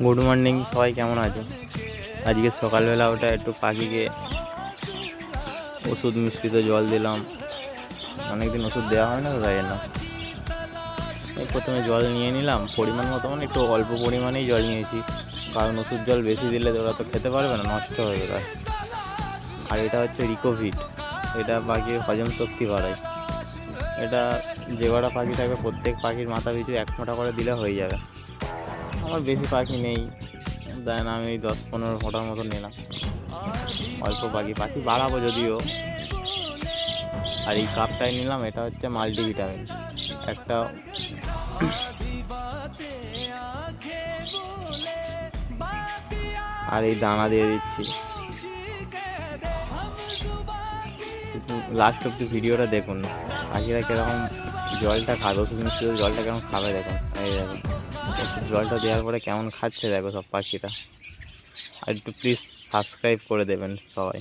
Good morning, সবাই কেমন আছো? আজকে সকালবেলা ওটা একটু পাখিকে ওষুধ মিশ্রিত জল দিলাম। অনেকদিন ওষুধ দেওয়া হয় না তো, তাই না। প্রথমে জল নিয়ে নিলাম পরিমাণ মতো, মানে একটু অল্প পরিমাণেই জল নিয়েছি, কারণ ওষুধ জল বেশি দিলে ওরা তো খেতে পারবে না, নষ্ট হয়ে যাবে। আর এটা হচ্ছে রিকোভিট, এটা পাখির হজম শক্তি বাড়ায়। এটা যে কটা পাখি থাকবে প্রত্যেক পাখির মাথা পিছু 1 ফোঁটা করে দিলে হয়ে যাবে। আমার বেশি পাখি নেই, তাই না, আমি 10-15 ফোঁটার মতো নিলাম। অল্প পাখি বাড়াবো যদিও। আর এই কাপটাই নিলাম, এটা হচ্ছে মাল্টিভিটামিন একটা। আর এই দানা দিয়ে দিচ্ছি। লাস্ট অব্দি ভিডিওটা দেখুন, পাখিরা কীরকম জলটা খাবে, ওষুধ মিশ্রিত জলটা কেমন খাবে দেখুন। এই দেখুন ওষুধ জলটা দেওয়ার পরে কেমন খাচ্ছে দেখো সব পাখিরা। আর একটু প্লিজ সাবস্ক্রাইব করে দেবেন সবাই।